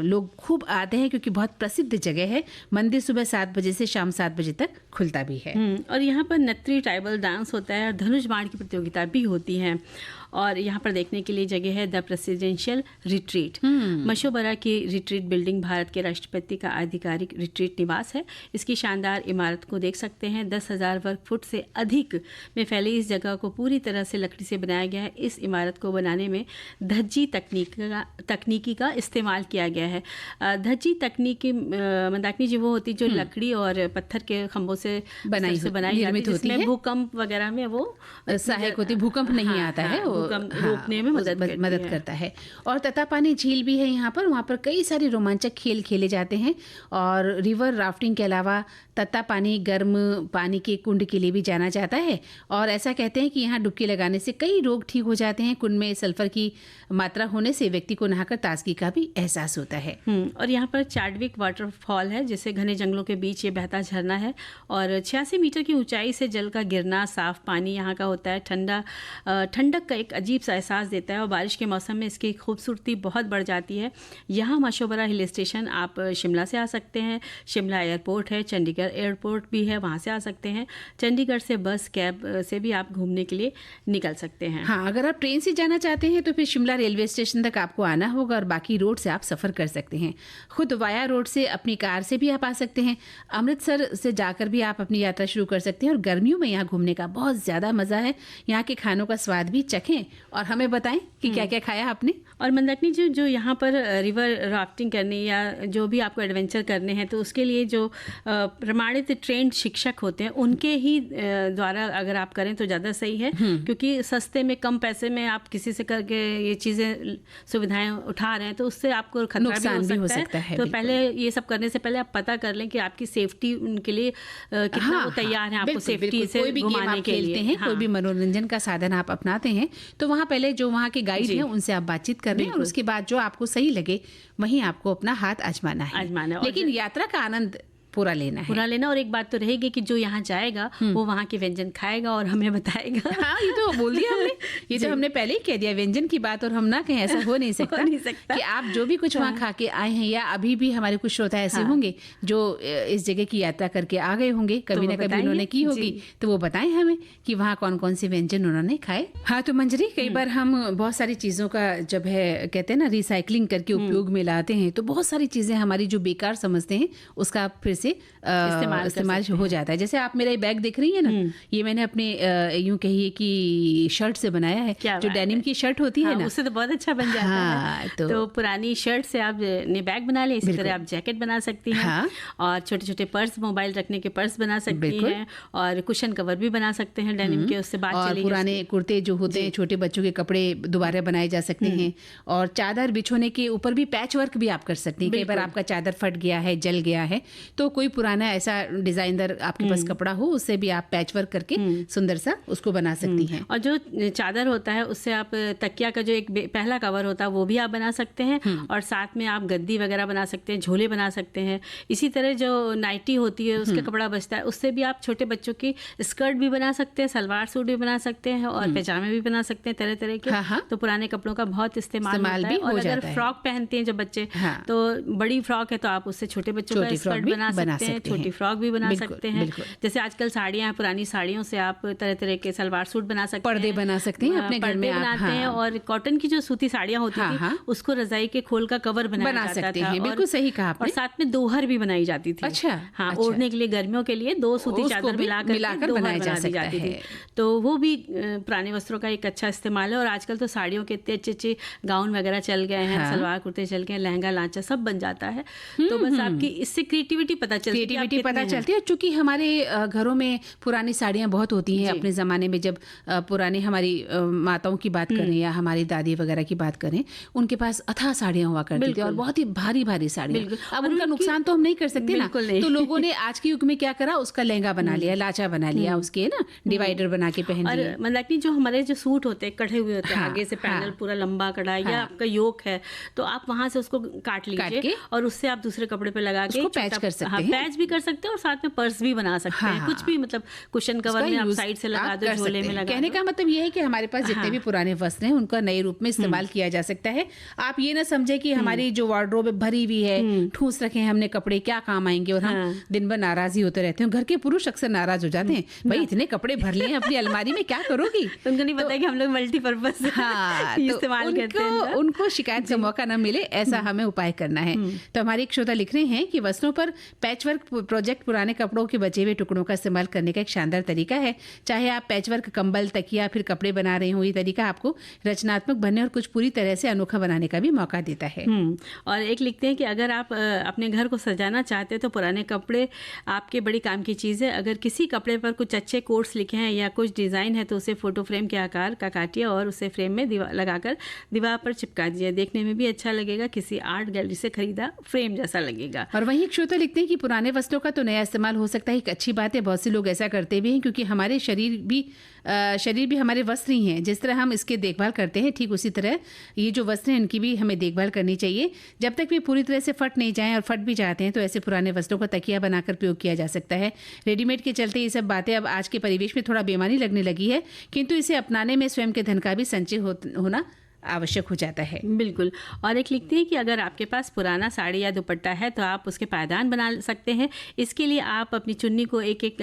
लोग खूब आते हैं क्योंकि बहुत प्रसिद्ध जगह है। मंदिर सुबह 7 बजे से शाम 7 बजे तक खुलता भी है। और यहाँ पर नत्री ट्राइबल डांस होता है और धनुष बाण की प्रतियोगिता भी होती है। और यहाँ पर देखने के लिए जगह है द प्रेसिडेंशियल रिट्रीट। मशोबरा की रिट्रीट बिल्डिंग भारत के राष्ट्रपति का आधिकारिक रिट्रीट निवास है। इसकी शानदार इमारत को देख सकते हैं। 10,000 वर्ग फुट से अधिक में फैली इस जगह को पूरी तरह से लकड़ी से बनाया गया है। इस इमारत को बनाने में धज्जी तकनीकी का इस्तेमाल किया गया है। धज्जी तकनीकी मंदाकिनी जी वो होती जो लकड़ी और पत्थर के खंभों से बनाई जाती है, जिसमें भूकंप वगैरह में वो सहायक होती, भूकंप नहीं आता है, रोकने में मदद करता है। और ततापानी झील भी है यहाँ पर। वहाँ पर कई सारे रोमांचक खेल खेले जाते हैं। और रिवर राफ्टिंग के अलावा ततापानी गर्म पानी के कुंड के लिए भी जाना जाता है। और ऐसा कहते हैं कि यहाँ डुबकी लगाने से कई रोग ठीक हो जाते हैं। कुंड में सल्फर की मात्रा होने से व्यक्ति को नहाकर ताजगी का भी एहसास होता है। और यहाँ पर चाडविक वाटरफॉल है, जिसे घने जंगलों के बीच ये बहता झरना है। और 86 मीटर की ऊंचाई से जल का गिरना, साफ पानी यहाँ का होता है, ठंडक का एक अजीब सा एहसास देता है। और बारिश के मौसम में इसकी खूबसूरती बहुत बढ़ जाती है। यहाँ मशोबरा हिल स्टेशन आप शिमला से आ सकते हैं। शिमला एयरपोर्ट है, चंडीगढ़ एयरपोर्ट भी है, वहाँ से आ सकते हैं। चंडीगढ़ से बस कैब से भी आप घूमने के लिए निकल सकते हैं। हाँ, अगर आप ट्रेन से जाना चाहते हैं तो फिर शिमला रेलवे स्टेशन तक आपको आना होगा, और बाकी रोड से आप सफ़र कर सकते हैं। खुद वाया रोड से अपनी कार से भी आप आ सकते हैं। अमृतसर से जाकर भी आप अपनी यात्रा शुरू कर सकते हैं। और गर्मियों में यहाँ घूमने का बहुत ज़्यादा मज़ा है। यहाँ के खानों का स्वाद भी चखें और हमें बताएं कि क्या क्या खाया आपने। और मंदाकिनी जी, जो यहाँ पर रिवर राफ्टिंग करनी या जो भी आपको एडवेंचर करने हैं, तो उसके लिए जो प्रमाणित ट्रेंड शिक्षक होते हैं उनके ही द्वारा अगर आप करें तो ज़्यादा सही है, क्योंकि सस्ते में कम पैसे में आप किसी से करके ये चीज़ें सुविधाएं उठा रहे हैं तो उससे आपको खतरा भी हो सकता है। तो पहले ये सब करने से पहले आप पता कर लें कि आपकी सेफ्टी उनके लिए कितना वो तैयार है आपको सेफ्टी से घुमाने के लिए। कोई भी मनोरंजन का साधन आप अपनाते हैं तो वहाँ पहले जो वहाँ के गाइड हैं उनसे आप बातचीत कर रहे हैं, और उसके बाद जो आपको सही लगे वहीं आपको अपना हाथ आजमाना है। लेकिन यात्रा का आनंद पूरा लेना। और एक बात तो रहेगी कि जो यहाँ जाएगा वो वहाँ के व्यंजन खाएगा और हमें बताएगा। हाँ, ये तो बोल दिया हमने, ये तो हमने पहले ही कह दिया व्यंजन की बात, और हम ना कहें ऐसा हो नहीं सकता कि आप जो भी कुछ वहाँ खा के आए हैं, या अभी भी हमारे कुछ श्रोता ऐसे होंगे जो इस जगह की यात्रा करके आ गए होंगे, कभी ना कभी उन्होंने की होगी, तो वो बताएं हमें कि वहाँ कौन कौन से व्यंजन उन्होंने खाए। हाँ, तो मंजरी, कई बार हम बहुत सारी चीज़ों का जब है कहते हैं ना रिसाइकलिंग करके उपयोग में लाते हैं, तो बहुत सारी चीज़ें हमारी जो बेकार समझते हैं उसका फिर से इस्तेमाल हो जाता है। जैसे आप मेरा ये बैग देख रही है ना, ये मैंने अपने यूं कहिए कि शर्ट से बनाया है, जो डेनिम की शर्ट होती है ना, उससे तो बहुत अच्छा बन जाता है। तो पुरानी शर्ट से आप ने बैग बना ले, इसी तरह आप जैकेट बना सकती हैं। और छोटे छोटे पर्स, मोबाइल रखने के पर्स बना सकती हैं, और कुशन कवर भी बना सकते हैं डेनिम के, उससे बात चली। पुराने कुर्ते जो होते हैं, छोटे बच्चों के कपड़े दोबारा बनाए जा सकते हैं। और चादर बिछोने के ऊपर भी पैच वर्क भी आप कर सकती हैं। कई बार आपका चादर फट गया है, जल गया है, तो कोई पुराना ऐसा डिजाइनर आपके पास कपड़ा हो, उससे भी आप पैच वर्क करके सुंदर सा उसको बना सकती हैं। और जो चादर होता है उससे आप तकिया का जो एक पहला कवर होता है वो भी आप बना सकते हैं, और साथ में आप गद्दी वगैरह बना सकते हैं, झोले बना सकते हैं। इसी तरह जो नाइटी होती है उसका कपड़ा बचता है, उससे भी आप छोटे बच्चों की स्कर्ट भी बना सकते हैं, सलवार सूट भी बना सकते हैं, और पैजामे भी बना सकते हैं तरह तरह के। तो पुराने कपड़ों का बहुत इस्तेमाल होता है। और अगर फ्रॉक पहनते हैं जब बच्चे, तो बड़ी फ्रॉक है तो आप उससे छोटे बच्चों का स्कर्ट बना सकते हैं, छोटी फ्रॉक भी बना सकते हैं। जैसे आजकल साड़ियाँ, पुरानी साड़ियों से आप तरह तरह के सलवार सूट बना सकते हैं, पर्दे बना सकते हैं, अपने घर में बनाते हैं। और कॉटन की जो सूती साड़ियाँ होती थी उसको रजाई के खोल का कवर बना सकते हैं। बिल्कुल सही कहा आपने। और साथ में दोहर भी बनाई जाती थी। अच्छा, हाँ, ओढ़ने के लिए गर्मियों के लिए 2 सूती चादर मिलाकर बनाई जाती थी। तो वो भी पुराने वस्त्रों का एक अच्छा इस्तेमाल है। और आजकल तो साड़ियों के इतने अच्छे गाउन वगैरह चल गए हैं, सलवार कुर्ते चल गए हैं, लहंगा लांचा सब बन जाता है। तो बस आपकी इससे क्रिएटिविटी पता चलती है। चूंकि हमारे घरों में पुरानी साड़ियाँ बहुत होती हैं। अपने ज़माने में जब पुरानी हमारी माताओं की बात करें या हमारी दादी वगैरह की बात करें, उनके पास अथाह साड़ियाँ हुआ करती थी और बहुत ही भारी भारी साड़ियाँ। अब उनका नुकसान तो हम नहीं कर सकते ना, तो लोगों ने आज के युग में क्या करा, उसका लहंगा बना लिया, लाचा बना लिया, उसके ना डिवाइडर बना के पहन लिया। और मंदाकिनी जो हमारे जो सूट होते हैं कढ़े हुए होते हैं, आगे से पैनल पूरा लंबा कढ़ाई या आपका योक है, तो आप वहां से उसको काट लीजिए और उससे आप दूसरे कपड़े पे लगा के पैच कर सकते हैं। पैच भी कर सकते हैं और साथ में पर्स भी बना सकते हैं। कुछ भी मतलब कुशन कवर में आप साइड से लगा दो, झोले में लगा दो। कहने का मतलब ये है कि हमारे पास जितने भी पुराने वस्त्र हैं उनका नए रूप में इस्तेमाल किया जा सकता है। आप ये ना समझे कि हमारी जो वार्डरोब भरी हुई है, ठूस रखे हैं हमने कपड़े, क्या काम आएंगे, और हम दिन भर नाराज ही होते रहते हैं। घर के पुरुष अक्सर नाराज हो जाते हैं, भाई इतने कपड़े भर लिए हैं अपनी अलमारी में, क्या करोगी? उनको नहीं पता कि हम लोग मल्टीपर्पज इस्तेमाल करते हैं। उनको शिकायत का मौका न मिले, ऐसा हमें उपाय करना है। तो हमारे एक श्रोता लिख रहे हैं कि वस्त्रों पर पैचवर्क प्रोजेक्ट पुराने कपड़ों के बचे हुए टुकड़ों का इस्तेमाल करने का एक शानदार तरीका है। चाहे आप पैचवर्क कंबल, तकिया, फिर कपड़े बना रहे हो, ये तरीका आपको रचनात्मक बनने और कुछ पूरी तरह से अनोखा बनाने का भी मौका देता है। और एक लिखते हैं कि अगर आप अपने घर को सजाना चाहते हैं तो पुराने कपड़े आपके बड़ी काम की चीज़ है। अगर किसी कपड़े पर कुछ अच्छे कोट्स लिखे हैं या कुछ डिज़ाइन है तो उसे फोटो फ्रेम के आकार का काटिए और उसे फ्रेम में लगाकर दीवार पर चिपका दीजिए। देखने में भी अच्छा लगेगा, किसी आर्ट गैलरी से खरीदा फ्रेम जैसा लगेगा। और वहीं एक श्रोता लिखते हैं कि पुराने वस्त्रों का तो नया इस्तेमाल हो सकता है, एक अच्छी बात है। बहुत से लोग ऐसा करते भी हैं क्योंकि हमारे शरीर भी हमारे वस्त्र ही हैं। जिस तरह हम इसके देखभाल करते हैं, ठीक उसी तरह ये जो वस्त्र हैं इनकी भी हमें देखभाल करनी चाहिए। जब तक वे पूरी तरह से फट नहीं जाएं, और फट भी जाते हैं तो ऐसे पुराने वस्त्रों का तकिया बनाकर प्रयोग किया जा सकता है। रेडीमेड के चलते ये सब बातें अब आज के परिवेश में थोड़ा बेमानी लगने लगी है, किंतु इसे अपनाने में स्वयं के धन का भी संचय होना आवश्यक हो जाता है। बिल्कुल। और एक लिखते हैं कि अगर आपके पास पुराना साड़ी या दुपट्टा है तो आप उसके पायदान बना सकते हैं। इसके लिए आप अपनी चुन्नी को एक एक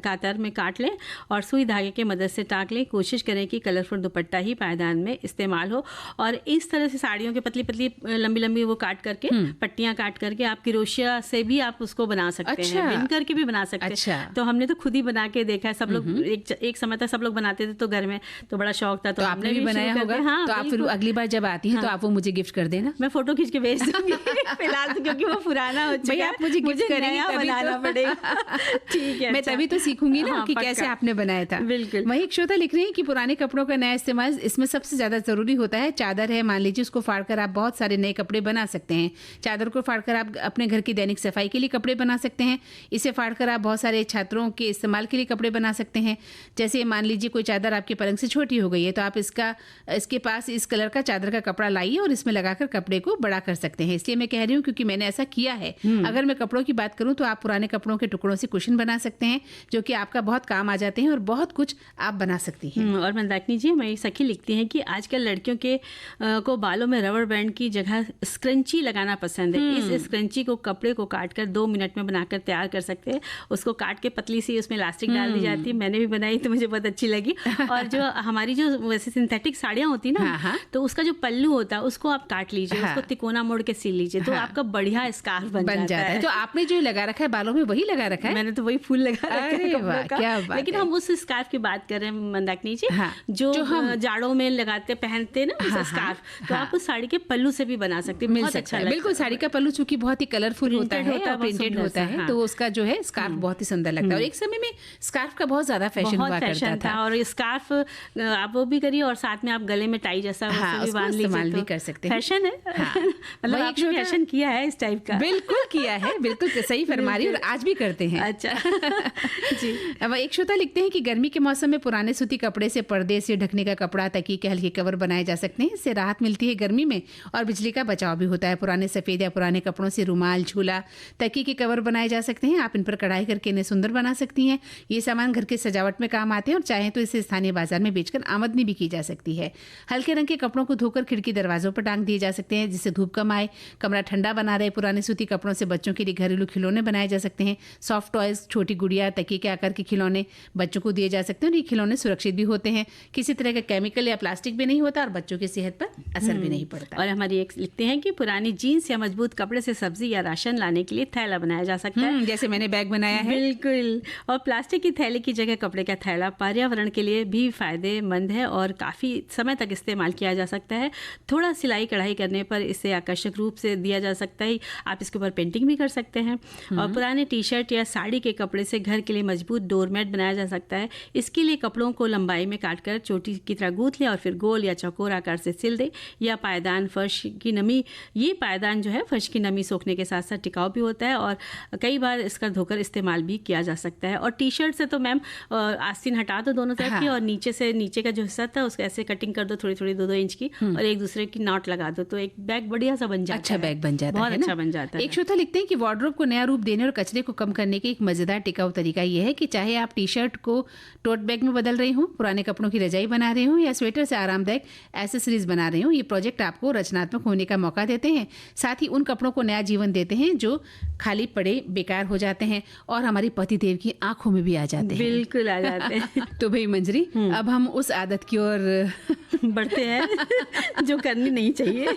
कातर में काट लें और सुई धागे की मदद से टाँक लें। कोशिश करें कि कलरफुल दुपट्टा ही पायदान में इस्तेमाल हो। और इस तरह से साड़ियों के पतली पतली लंबी लंबी वो काट करके पट्टियाँ काट करके आप क्रोशिया से भी आप उसको बना सकते हैं, बिन करके भी बना सकते हैं। तो हमने तो खुद ही बना के देखा है। सब लोग एक समय तक सब लोग बनाते थे तो घर में तो बड़ा शौक था, तो आपने भी बनाया होगा। तो आप फिर अगली बार जब आती हैं तो आप वो मुझे गिफ्ट कर देना, मैं फोटो खींच के भेज दूंगी। फिलहाल तो क्योंकि वो पुराना हो चुका है, आप मुझे गिफ्ट करेंगे तभी बनाना पड़ेगा। ठीक है, मैं तभी तो सीखूंगी ना कि कैसे आपने बनाया था। बिल्कुल। वही एक श्रोता लिख रहे हैं कि पुराने कपड़ों का नया इस्तेमाल इसमें सबसे ज्यादा जरूरी होता है। चादर है, मान लीजिए, उसको फाड़कर आप बहुत सारे नए कपड़े बना सकते हैं। चादर को फाड़कर आप अपने घर की दैनिक सफाई के लिए कपड़े बना सकते हैं। इसे फाड़कर आप बहुत सारे छात्रों के इस्तेमाल के लिए कपड़े बना सकते हैं। जैसे मान लीजिए कोई चादर आपके पलंग से छोटी हो गई है तो आप इसके पास इस कलर का चादर का कपड़ा लाइए और इसमें लगाकर कपड़े को बड़ा कर सकते हैं। इसलिए मैं कह रही हूँ क्योंकि मैंने ऐसा किया है। अगर मैं कपड़ों की बात करूँ तो आप पुराने कपड़ों के टुकड़ों से कुशन बना सकते हैं जो कि आपका बहुत काम आ जाते हैं और बहुत कुछ आप बना सकती हैं। और मंदाकिनी जी, मेरी सखी लिखती हैं कि आजकल लड़कियों के को बालों में रबर बैंड की जगह स्क्रंची लगाना पसंद है। इस स्क्रंची को कपड़े को काट कर 2 मिनट में बनाकर तैयार कर सकते हैं। उसको काट के पतली सी उसमें इलास्टिक डाल दी जाती है। मैंने भी बनाई तो मुझे बहुत अच्छी लगी। और जो हमारी जो वैसे सिंथेटिक साड़ियाँ होती ना, तो उसका जो पल्लू होता है उसको आप काट लीजिए, उसको तिकोना मोड़ के सिल लीजिए, तो आपका बढ़िया स्कार्फ बन जाता है। तो आपने जो लगा रखा है बालों में वही लगा रखा है? मैंने तो वही फूल लगा रखा है। लेकिन हम उस स्कार्फ की बात कर रहे हैं मंदाकिनी जी, जो हम जाड़ों में लगाते पहनते ना स्कार्फ, तो आप उस साड़ी के पल्लू से भी बना सकते हैं। बहुत अच्छा लगता है। बिल्कुल, साड़ी का पल्लू चूंकि बहुत ही कलरफुल होता है और प्रिंटेड होता है, तो उसका जो है स्कार्फ बहुत ही सुंदर लगता है। और एक समय में स्कार्फ का बहुत ज्यादा फैशन हुआ करता था। और स्कार्फ आप वो भी करिए और साथ में आप गले में टाई जैसा भी बांध लीजिए, भी कर सकते हैं। फैशन है। मतलब आपने फैशन किया है इस टाइप का? बिल्कुल किया है, बिल्कुल सही फरमा रही, और आज भी करते हैं। अच्छा जी। अब एक श्रोता लिखते हैं कि गर्मी के मौसम में पुराने सूती कपड़े से पर्दे से ढकने का कपड़ा, तकिए के हल्के कवर बनाए जा सकते हैं। इससे राहत मिलती है गर्मी में और बिजली का बचाव भी होता है। पुराने सफेद या पुराने कपड़ों से रुमाल, झूला, तकिए के कवर बनाए जा सकते हैं। आप इन पर कढ़ाई करके इन्हें सुंदर बना सकती हैं। ये सामान घर के सजावट में काम आते हैं और चाहें तो इसे स्थानीय बाजार में बेचकर आमदनी भी की जा सकती है। हल्के हल्के रंग के कपड़ों को धोकर खिड़की दरवाजों पर टांग दिए जा सकते हैं, जिससे धूप कम आए। कमरा ठंडा बना रहे। पुराने सूती कपड़ों से बच्चों के लिए घरेलू खिलौने बनाए जा सकते हैं। सॉफ्ट टॉयज, छोटी गुड़िया, तकिए के आकार के खिलौने बच्चों को दिए जा सकते हैं और ये खिलौने सुरक्षित भी होते हैं, किसी तरह का केमिकल या प्लास्टिक भी नहीं होता और बच्चों की सेहत पर असर भी नहीं पड़ता। और हमारी एक लिखते हैं कि पुरानी जीन्स या मजबूत कपड़े से सब्जी या राशन लाने के लिए थैला बनाया जा सकता है, जैसे मैंने बैग बनाया है। बिल्कुल। और प्लास्टिक की थैले की जगह कपड़े का थैला पर्यावरण के लिए भी फायदेमंद है और काफ़ी समय तक इस्तेमाल किया जा सकता है। थोड़ा सिलाई कढ़ाई करने पर इसे आकर्षक रूप से दिया जा सकता है। आप इसके ऊपर पेंटिंग भी कर सकते हैं। और पुराने टी शर्ट या साड़ी के कपड़े से घर के लिए मजबूत डोरमेट बनाया जा सकता है। इसके लिए कपड़ों को लंबाई में काटकर चोटी की तरह गूंथ लें और फिर गोल या चौकोर आकार से सिल दें। या पायदान, फर्श की नमी, ये पायदान जो है फर्श की नमी सोखने के साथ साथ टिकाऊ भी होता है और कई बार इसका धोकर इस्तेमाल भी किया जा सकता है। और टी शर्ट से तो मैम आस्तीन हटा दो दोनों तरफ की और नीचे से नीचे का जो हिस्सा था उसको ऐसे कटिंग कर दो थोड़ी थोड़ी 2-2 इंच की और एक दूसरे की नॉट लगा दो तो एक बैग बढ़िया सा बन जाता है। अच्छा बैग बन जाता है, बहुत अच्छा बन जाता है। एक श्रोता लिखते हैं कि वार्डरोब को नया रूप देने और कचरे को कम करने के एक मजेदार टिकाऊ तरीका यह है कि चाहे आप टी शर्ट को टोट बैग में बदल रहे हो, पुराने कपड़ों की रजाई बना रहे हो या स्वेटर से आरामदायक एसेसरीज बना रहे हो, ये प्रोजेक्ट आपको रचनात्मक होने का मौका देते हैं। साथ ही उन कपड़ों को नया जीवन देते हैं जो खाली पड़े बेकार हो जाते हैं और हमारी पतिदेव की आंखों में भी आ जाते हैं। बिल्कुल आ जाते हैं। तो भाई मंजरी, अब हम उस आदत की ओर बढ़ते हैं जो करनी नहीं चाहिए,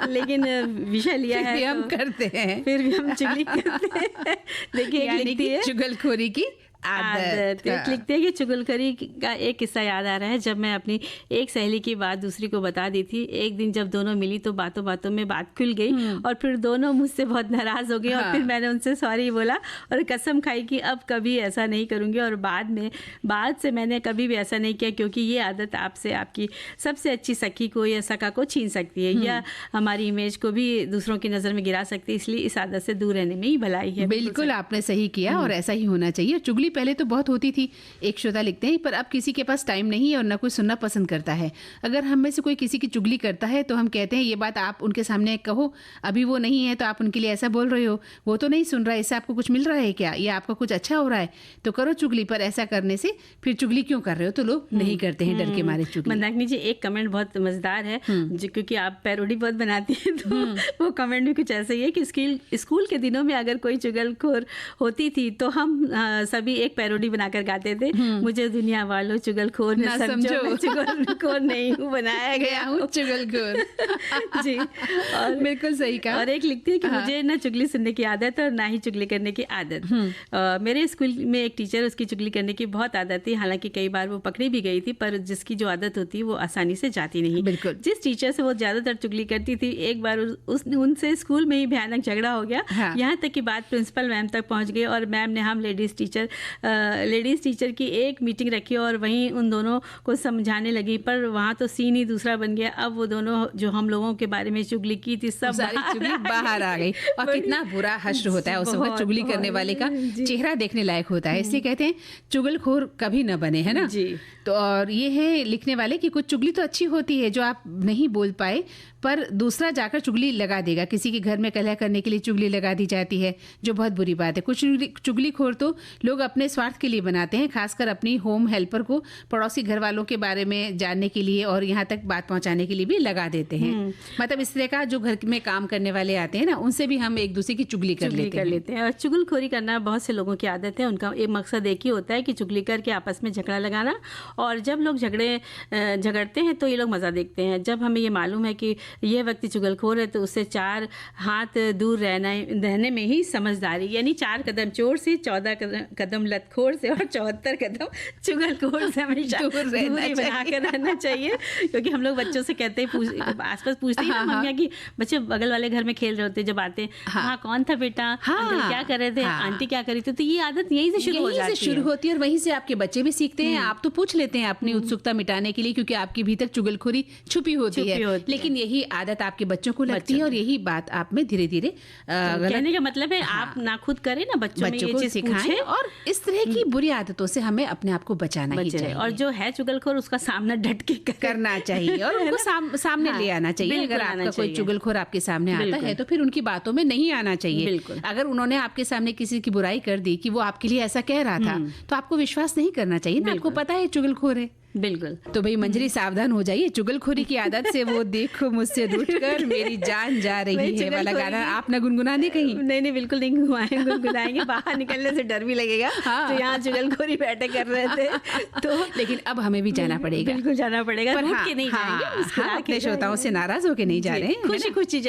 लेकिन विषय लिया है फिर भी हम करते हैं, फिर भी हम चुगली करते हैं। देखिए एक लिखती है चुगलखोरी की आदत। एक लिखते हैं कि चुगलखोरी का एक किस्सा याद आ रहा है। जब मैं अपनी एक सहेली की बात दूसरी को बता दी थी, एक दिन जब दोनों मिली तो बातों बातों में बात खुल गई और फिर दोनों मुझसे बहुत नाराज हो गए। और फिर मैंने उनसे सॉरी बोला और कसम खाई कि अब कभी ऐसा नहीं करूंगी। और बाद से मैंने कभी भी ऐसा नहीं किया, क्योंकि ये आदत आपसे आपकी सबसे अच्छी सखी को या सखा को छीन सकती है या हमारी इमेज को भी दूसरों की नज़र में गिरा सकती है। इसलिए इस आदत से दूर रहने में ही भलाई है। बिल्कुल आपने सही किया और ऐसा ही होना चाहिए। चुगली पहले तो बहुत होती थी, एक श्रोता लिखते हैं, पर अब किसी के पास टाइम नहीं है और न कोई सुनना पसंद करता है। अगर हम में से कोई किसी की चुगली करता है तो हम कहते हैं ये बात आप उनके सामने कहो, अभी वो नहीं है तो आप उनके लिए ऐसा बोल रहे हो, वो तो नहीं सुन रहा है, इससे आपको कुछ मिल रहा है क्या, या आपका कुछ अच्छा हो रहा है तो करो चुगली। पर ऐसा करने से फिर चुगली क्यों कर रहे हो, तो लोग नहीं करते हैं डर के मारे चुगली। मंदाकिनी जी एक कमेंट बहुत मजेदार है, जो क्योंकि आप पैरोडी बहुत बनाती है तो वो कमेंट भी कुछ ऐसा ही है कि स्कूल के दिनों में अगर कोई चुगलखोर होती थी तो हम सभी एक पैरोडी बनाकर गाते थे, मुझे दुनिया वालों चुगलखोर न समझो, मैं चुगलखोर नहीं हूँ, बनाया गया हूँ चुगलखोर। जी, और बिल्कुल सही कहा। और एक लिखती है कि मुझे ना चुगली सुनने की आदत और ना ही चुगली करने की आदत। मेरे स्कूल में एक टीचर, उसकी चुगली करने की बहुत आदत थी। हालांकि कई बार वो पकड़ी भी गई थी, पर जिसकी जो आदत होती है वो आसानी से जाती नहीं। बिल्कुल। जिस टीचर से वो ज्यादातर चुगली करती थी, एक बार उनसे स्कूल में ही भयानक झगड़ा हो गया। यहाँ तक कि बात प्रिंसिपल मैम तक पहुँच गई और मैम ने हम लेडीज टीचर की एक मीटिंग रखी और वहीं उन दोनों को समझाने लगी। पर वहाँ तो सीन ही दूसरा बन गया। अब वो दोनों जो हम लोगों के बारे में चुगली की थी सब सारी चुगली बाहर आ गई और कितना बुरा हश्र होता है उस वक्त। चुगली करने वाले का चेहरा देखने लायक होता है, इसलिए कहते हैं चुगलखोर कभी न बने, है ना जी। तो और ये है लिखने वाले कि कुछ चुगली तो अच्छी होती है जो आप नहीं बोल पाए पर दूसरा जाकर चुगली लगा देगा। किसी के घर में कलह करने के लिए चुगली लगा दी जाती है, जो बहुत बुरी बात है। कुछ चुगलीखोर तो लोग अपने स्वार्थ के लिए बनाते हैं, खासकर अपनी होम हेल्पर को पड़ोसी घर वालों के बारे में जानने के लिए और यहाँ तक बात पहुँचाने के लिए भी लगा देते हैं। मतलब इस तरह का जो घर में काम करने वाले आते हैं ना, उनसे भी हम एक दूसरे की चुगली कर लेते हैं। और चुगलखोरी करना बहुत से लोगों की आदत है। उनका एक मकसद एक ही होता है कि चुगली करके आपस में झगड़ा लगाना। और जब लोग झगड़ते हैं तो ये लोग मज़ा देखते हैं। जब हमें ये मालूम है कि यह व्यक्ति चुगलखोर है तो उससे 4 हाथ दूर रहने में ही समझदारी, यानी 4 कदम चोर से, 14 कदम लतखोर से और 74 कदम चुगलखोर से हमेशा दूरी बनाकर रहना चाहिए। क्योंकि हम लोग बच्चों से कहते हैं, आसपास पूछते हैं मम्मियाँ की, बच्चे बगल वाले घर में खेल रहे होते, जब आते हैं हाँ कौन था बेटा, अंकल क्या कर रहे थे, आंटी क्या कर रही थी। तो ये आदत यहीं से शुरू होती है और वहीं से आपके बच्चे भी सीखते हैं। आप तो पूछ लेते हैं अपनी उत्सुकता मिटाने के लिए, क्योंकि आपके भीतर चुगलखोरी छुपी होती है, लेकिन यही आदत आपके बच्चों को लगती है और यही बात आप में धीरे धीरे कहने का मतलब है आप ना खुद करें ना बच्चों को सिखाएं और इस तरह की बुरी आदतों से हमें अपने आप को बचाना ही चाहिए। और जो है चुगलखोर उसका सामना डट के करना चाहिए और उनको सामने ले आना चाहिए। अगर आपका कोई चुगलखोर आपके सामने आता है तो फिर उनकी बातों में नहीं आना चाहिए। अगर उन्होंने आपके सामने किसी की बुराई कर दी कि वो आपके लिए ऐसा कह रहा था, तो आपको विश्वास नहीं करना चाहिए ना, आपको पता है चुगलखोर है। बिल्कुल। तो भाई मंजरी सावधान हो जाइए, चुगलखोरी की आदत से वो देखो मुझसे रूठकर मेरी जान जा रही है वाला गाना आप ना गुनगुनाने कहीं। नहीं बिल्कुल नहीं गुनगुनाएंगे, बाहर निकलने से डर भी लगेगा। तो यहाँ चुगलखोरी बैठे कर रहे थे तो लेकिन अब हमें भी जाना पड़ेगा, बिल्कुल जाना पड़ेगा। पर के नहीं जाएंगे, अपने श्रोताओं से नाराज होके नहीं जा रहे हैं, खुशी खुशी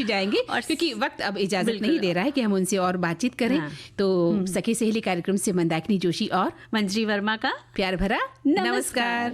जाएंगे और क्योंकि वक्त अब इजाजत नहीं दे रहा है कि हम उनसे और बातचीत करें। तो सखी सहेली कार्यक्रम से मंदाकिनी जोशी और मंजरी वर्मा का प्यार भरा नमस्कार।